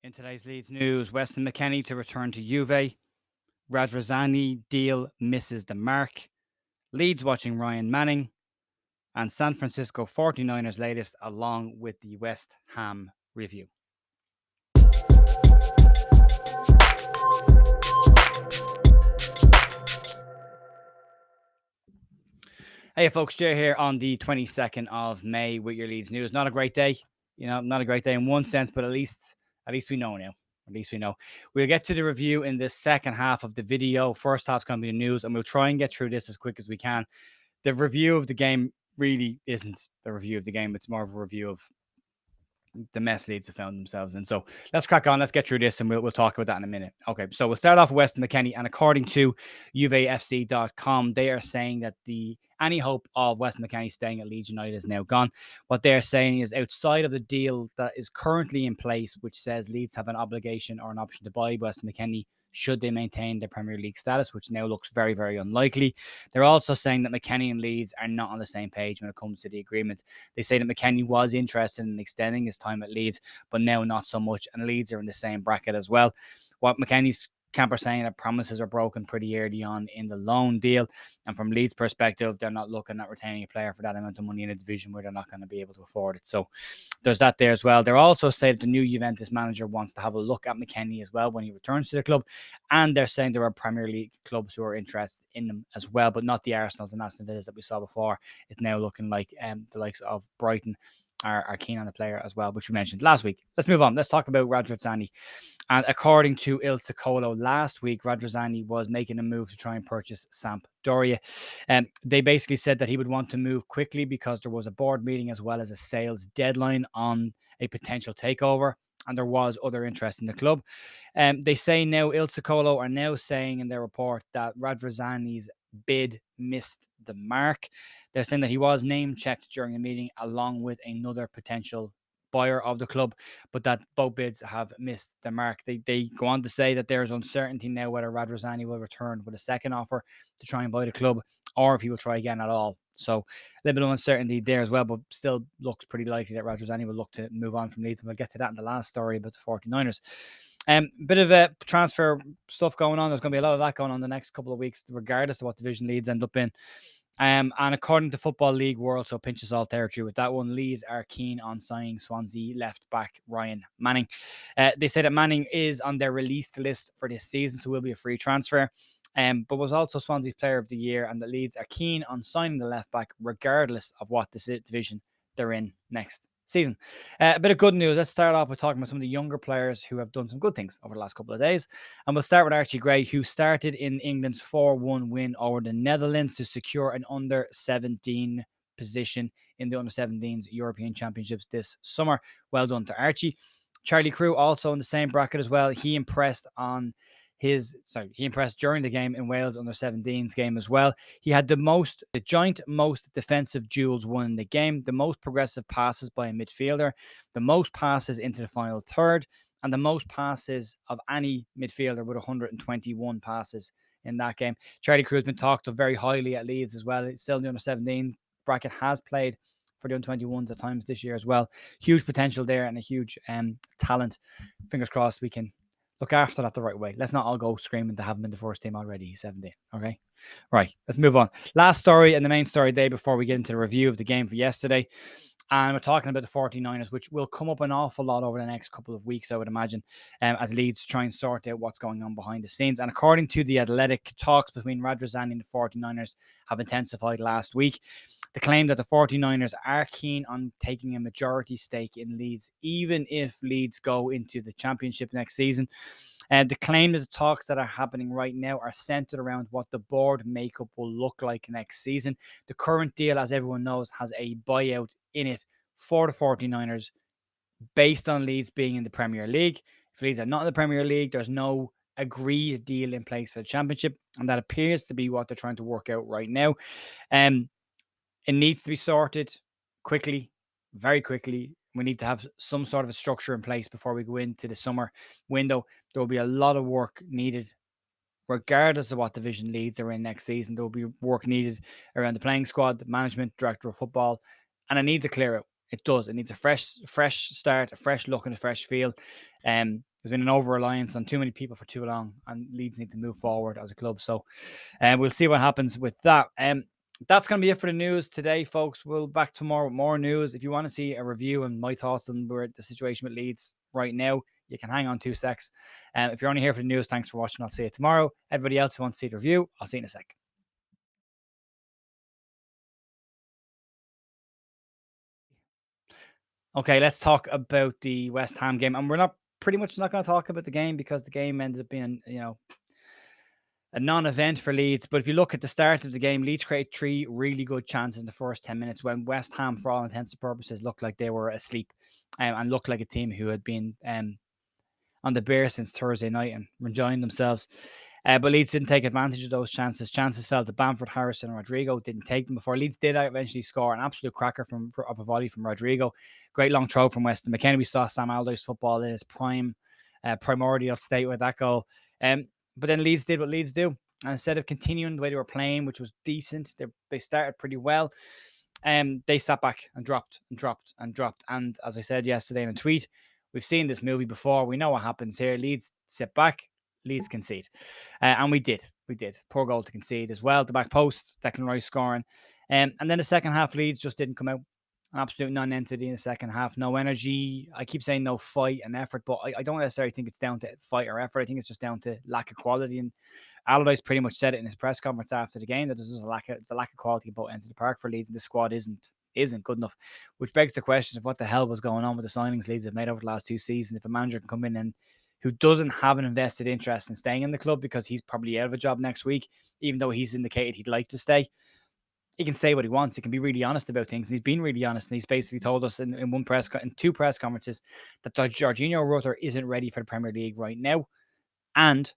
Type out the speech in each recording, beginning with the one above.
In today's Leeds news, Weston McKennie to return to Juve. RADRIZZANI deal misses the mark. Leeds watching Ryan Manning. And San Francisco 49ers latest along with the West Ham review. Hey folks, Jay here on the 22nd of May with your Leeds news. Not a great day, not a great day in one sense, but at least we know now. At least we know. We'll get to the review in this second half of the video. First half's going to be the news, and we'll try and get through this as quick as we can. The review of the game really isn't the review of the game. It's more of a review of the mess Leeds have found themselves in. So let's crack on. Let's get through this and we'll talk about that in a minute. Okay, so we'll start off with Weston McKennie. And according to UVFC.com, they are saying that any hope of Weston McKennie staying at Leeds United is now gone. What they're saying is outside of the deal that is currently in place, which says Leeds have an obligation or an option to buy Weston McKennie should they maintain their Premier League status, which now looks very, very unlikely. They're also saying that McKennie and Leeds are not on the same page when it comes to the agreement. They say that McKennie was interested in extending his time at Leeds, but now not so much, and Leeds are in the same bracket as well. What McKennie's camp are saying that promises are broken pretty early on in the loan deal, and from Leeds' perspective, they're not looking at retaining a player for that amount of money in a division where they're not going to be able to afford it. So there's that there as well. They're also saying that the new Juventus manager wants to have a look at McKennie as well when he returns to the club, and they're saying there are Premier League clubs who are interested in them as well, but not the Arsenals and Aston Villas that we saw before. It's now looking like the likes of Brighton are keen on the player as well, which we mentioned last week. Let's move on. Let's talk about RADRIZZANI. And according to Il Secolo last week, RADRIZZANI was making a move to try and purchase Sampdoria. They basically said that he would want to move quickly because there was a board meeting as well as a sales deadline on a potential takeover, and there was other interest in the club. They say now, Il Secolo are now saying in their report that RADRIZZANI's bid missed the mark. They're saying that he was name checked during the meeting along with another potential buyer of the club, but that both bids have missed the mark. They go on to say that there is uncertainty now whether RADRIZZANI will return with a second offer to try and buy the club or if he will try again at all. So a little bit of uncertainty there as well, but still looks pretty likely that RADRIZZANI will look to move on from Leeds. And we'll get to that in the last story about the 49ers. Bit of a transfer stuff going on. There's going to be a lot of that going on the next couple of weeks, regardless of what division Leeds end up in. And according to Football League World, so pinch us all territory with that one, Leeds are keen on signing Swansea left back Ryan Manning. They say that Manning is on their released list for this season, so will be a free transfer. But was also Swansea's player of the year, and the Leeds are keen on signing the left back regardless of what division they're in next season. A bit of good news. Let's start off with talking about some of the younger players who have done some good things over the last couple of days. And we'll start with Archie Gray, who started in England's 4-1 win over the Netherlands to secure an under-17 position in the under-17s European Championships this summer. Well done to Archie. Charlie Crew also in the same bracket as well. He impressed during the game in Wales under-17s game as well. He had the joint most defensive duels won in the game, the most progressive passes by a midfielder, the most passes into the final third, and the most passes of any midfielder with 121 passes in that game. Charlie Crew has been talked of very highly at Leeds as well. He's still in the under-17 bracket, has played for the under-21s at times this year as well. Huge potential there and a huge talent. Fingers crossed we can look after that the right way. Let's not all go screaming to have him in the first team already. He's 17. Okay. Right. Let's move on. Last story and the main story today before we get into the review of the game for yesterday. And we're talking about the 49ers, which will come up an awful lot over the next couple of weeks, I would imagine, as Leeds try and sort out what's going on behind the scenes. And according to The Athletic, talks between RADRIZZANI and the 49ers have intensified last week. The claim that the 49ers are keen on taking a majority stake in Leeds, even if Leeds go into the championship next season. And the claim that the talks that are happening right now are centered around what the board makeup will look like next season. The current deal, as everyone knows, has a buyout in it for the 49ers based on Leeds being in the Premier League. If Leeds are not in the Premier League, there's no agreed deal in place for the championship, and that appears to be what they're trying to work out right now. It needs to be sorted quickly, very quickly. We need to have some sort of a structure in place before we go into the summer window. There will be a lot of work needed, regardless of what division Leeds are in next season. There will be work needed around the playing squad, the management, director of football, and it needs a clear out. It does. It needs a fresh start, a fresh look, and a fresh feel. There's been an over-reliance on too many people for too long, and Leeds need to move forward as a club. So we'll see what happens with that. That's going to be it for the news today, folks. We'll be back tomorrow with more news. If you want to see a review and my thoughts on where the situation with Leeds right now, you can hang on 2 secs. If you're only here for the news, thanks for watching. I'll see you tomorrow. Everybody else who wants to see the review, I'll see you in a sec. Okay, let's talk about the West Ham game. And we're not pretty much not going to talk about the game because the game ended up being, a non-event for Leeds. But if you look at the start of the game, Leeds created 3 really good chances in the first 10 minutes when West Ham, for all intents and purposes, looked like they were asleep and looked like a team who had been on the bear since Thursday night and enjoying themselves. But Leeds didn't take advantage of those chances. Chances fell to Bamford, Harrison, and Rodrigo. Didn't take them before. Leeds did eventually score an absolute cracker of a volley from Rodrigo. Great long throw from Weston McKennie. We saw Sam Allardyce football in his primordial state with that goal. But then Leeds did what Leeds do. And instead of continuing the way they were playing, which was decent, they started pretty well. They sat back and dropped and dropped and dropped. And as I said yesterday in a tweet, we've seen this movie before. We know what happens here. Leeds sit back, Leeds concede. And we did. We did. Poor goal to concede as well. The back post, Declan Rice scoring. And then the second half, Leeds just didn't come out. An absolute non-entity in the second half. No energy. I keep saying no fight and effort, but I don't necessarily think it's down to fight or effort. I think it's just down to lack of quality. And Allardyce pretty much said it in his press conference after the game that there's just a lack of quality at both ends of the park for Leeds, and the squad isn't good enough, which begs the question of what the hell was going on with the signings Leeds have made over the last 2 seasons. If a manager can come in and who doesn't have an invested interest in staying in the club because he's probably out of a job next week, even though he's indicated he'd like to stay, he can say what he wants. He can be really honest about things. And he's been really honest. And he's basically told us in 2 press conferences that Jorginho Rutter isn't ready for the Premier League right now. And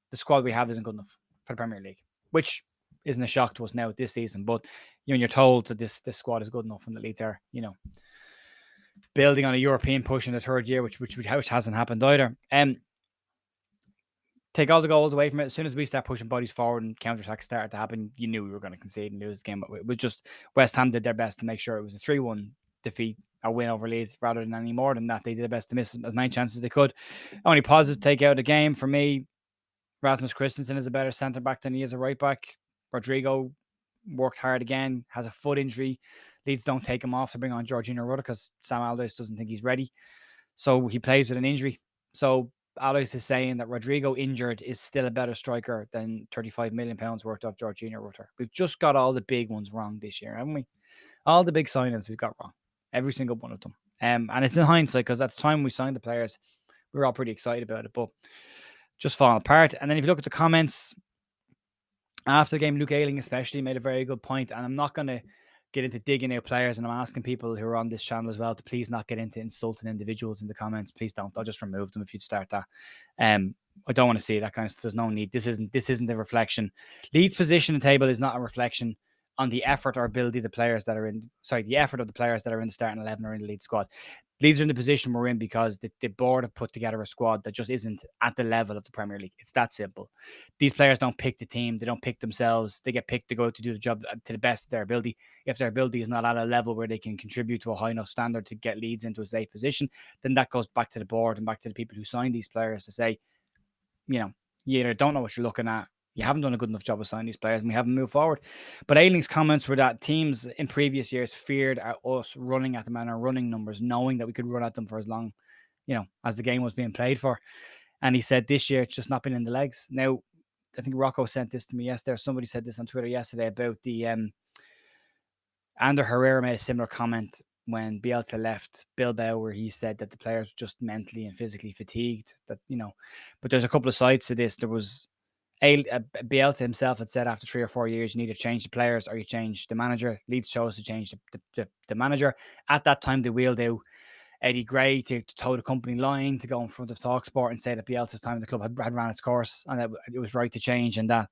the squad we have isn't good enough for the Premier League, which isn't a shock to us now this season. But you're told that this squad is good enough and the Leeds are, building on a European push in the 3rd year, which hasn't happened either. Take all the goals away from it. As soon as we start pushing bodies forward and counterattacks started to happen, you knew we were going to concede and lose the game. But it was just West Ham did their best to make sure it was a 3-1 defeat, a win over Leeds, rather than any more than that. They did their best to miss as many chances as they could. Only positive take out of the game for me, Rasmus Christensen is a better centre back than he is a right back. Rodrigo worked hard again, has a foot injury. Leeds don't take him off to bring on Jorginho Rutter because Sam Allardyce doesn't think he's ready. So he plays with an injury. So Allardyce is saying that Rodrigo injured is still a better striker than £35 million worth of Jorginho Rutter. We've just got all the big ones wrong this year, haven't we? All the big signings we've got wrong. Every single one of them. And it's in hindsight because at the time we signed the players, we were all pretty excited about it. But just falling apart. And then if you look at the comments after the game, Luke Ayling especially made a very good point. And I'm not going to get into digging out players, and I'm asking people who are on this channel as well to please not get into insulting individuals in the comments. Please don't. I'll just remove them if you start that. I don't want to see that kind of stuff. There's no need. This isn't a reflection. Leeds' position in the table is not a reflection on the effort or ability of the players that are in. Sorry, the effort of the players that are in the starting 11 or in the Leeds squad. Leeds are in the position we're in because the board have put together a squad that just isn't at the level of the Premier League. It's that simple. These players don't pick the team. They don't pick themselves. They get picked to go to do the job to the best of their ability. If their ability is not at a level where they can contribute to a high enough standard to get Leeds into a safe position, then that goes back to the board and back to the people who signed these players to say, you either don't know what you're looking at, you haven't done a good enough job of signing these players, and we haven't moved forward. But Ayling's comments were that teams in previous years feared us running at them and our running numbers, knowing that we could run at them for as long, as the game was being played for. And he said this year it's just not been in the legs. Now, I think Rocco sent this to me yesterday. Somebody said this on Twitter yesterday about the Ander Herrera made a similar comment when Bielsa left Bilbao, where he said that the players were just mentally and physically fatigued. But there's a couple of sides to this. There was Bielsa himself had said after 3 or 4 years, you need to change the players or you change the manager. Leeds chose to change the manager. At that time, they wheeled out Eddie Gray to toe the company line, to go in front of TalkSport and say that Bielsa's time in the club had ran its course and that it was right to change, and that,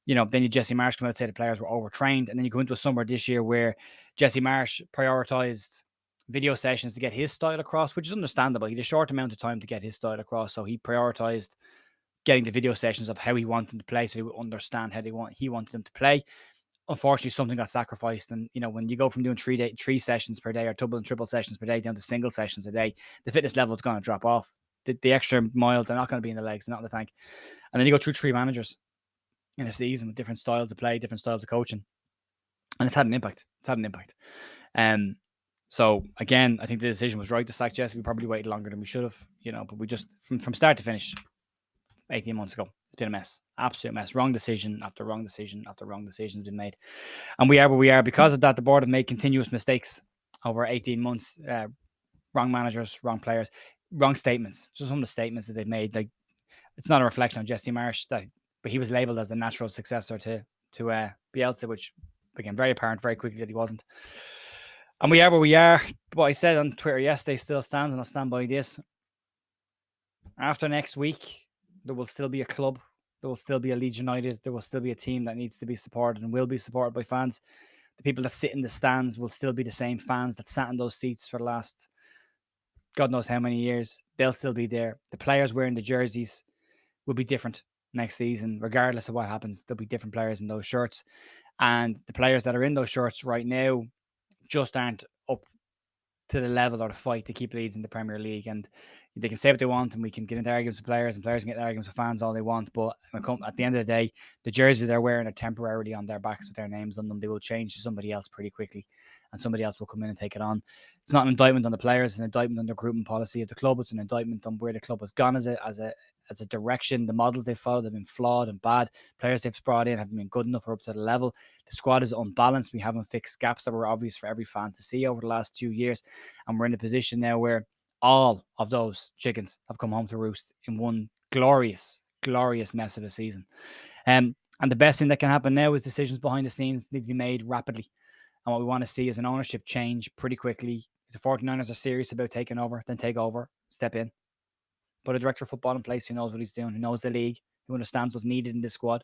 then you Jesse Marsh come out and say the players were overtrained. And then you go into a summer this year where Jesse Marsh prioritized video sessions to get his style across, which is understandable. He had a short amount of time to get his style across, so he prioritized getting the video sessions of how he wanted them to play, so he would understand how he wanted them to play. Unfortunately, something got sacrificed, and when you go from doing 3 sessions per day or double and triple sessions per day down to single sessions a day, the fitness level is going to drop off. the extra miles are not going to be in the legs, not in the tank. And then you go through 3 managers in a season with different styles of play, different styles of coaching, and it's had an impact. So again, I think the decision was right to sack Jesse. We probably waited longer than we should have, but we just from start to finish, 18 months ago, it's been a mess, absolute mess. Wrong decision after wrong decision after wrong decision has been made, and we are where we are because of that. The board have made continuous mistakes over 18 months. Wrong managers, wrong players, wrong statements. Just some of the statements that they've made, like it's not a reflection on Jesse Marsh, but he was labelled as the natural successor to Bielsa, which became very apparent very quickly that he wasn't. And we are where we are. What I said on Twitter yesterday still stands, and I'll stand by this. After next week, there will still be a club. There will still be a Leeds United. There will still be a team that needs to be supported and will be supported by fans. The people that sit in the stands will still be the same fans that sat in those seats for the last God knows how many years. They'll still be there. The players wearing the jerseys will be different next season, regardless of what happens. There'll be different players in those shirts. And the players that are in those shirts right now just aren't up to the level or the fight to keep Leeds in the Premier League. And they can say what they want, and we can get into arguments with players, and players can get into arguments with fans all they want. But at the end of the day, the jerseys they're wearing are temporarily on their backs with their names on them. They will change to somebody else pretty quickly, and somebody else will come in and take it on. It's not an indictment on the players, it's an indictment on the recruitment policy of the club. It's an indictment on where the club has gone as a direction. The models they've followed have been flawed and bad. Players they've brought in haven't been good enough or up to the level. The squad is unbalanced. We haven't fixed gaps that were obvious for every fan to see over the last 2 years. And we're in a position now where all of those chickens have come home to roost in one glorious, glorious mess of a season. And the best thing that can happen now is decisions behind the scenes need to be made rapidly. And what we want to see is an ownership change pretty quickly. If the 49ers are serious about taking over, then take over, step in. Put a director of football in place who knows what he's doing, who knows the league, who understands what's needed in this squad,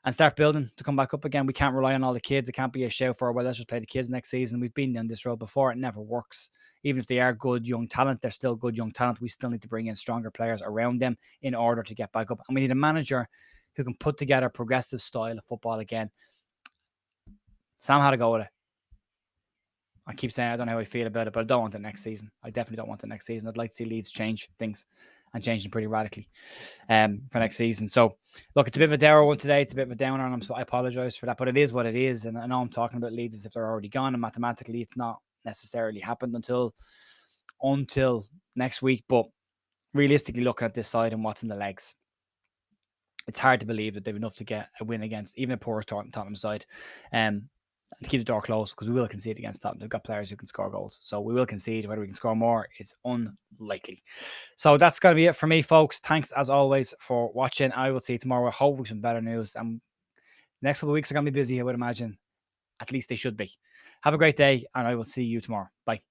and start building to come back up again. We can't rely on all the kids. It can't be a shout for, well, let's just play the kids next season. We've been down this road before. It never works. Even if they are good young talent, they're still good young talent. We still need to bring in stronger players around them in order to get back up. And we need a manager who can put together a progressive style of football again. Sam had to go with it. I keep saying I don't know how I feel about it, but I don't want it next season. I definitely don't want it next season. I'd like to see Leeds change things and change them pretty radically for next season. So, look, it's a bit of a dour one today. It's a bit of a downer, and I apologise for that, but it is what it is. And I know I'm talking about Leeds as if they're already gone, and mathematically it's not necessarily happened until next week. But realistically, looking at this side and what's in the legs, it's hard to believe that they've enough to get a win against even a poor Tottenham side. To keep the door closed, because we will concede against Tottenham. They've got players who can score goals, so we will concede. Whether we can score more is unlikely. So that's going to be it for me, folks. Thanks as always for watching. I will see you tomorrow. Hopefully some better news. And next couple of weeks are going to be busy, I would imagine. At least they should be. Have a great day, and I will see you tomorrow. Bye.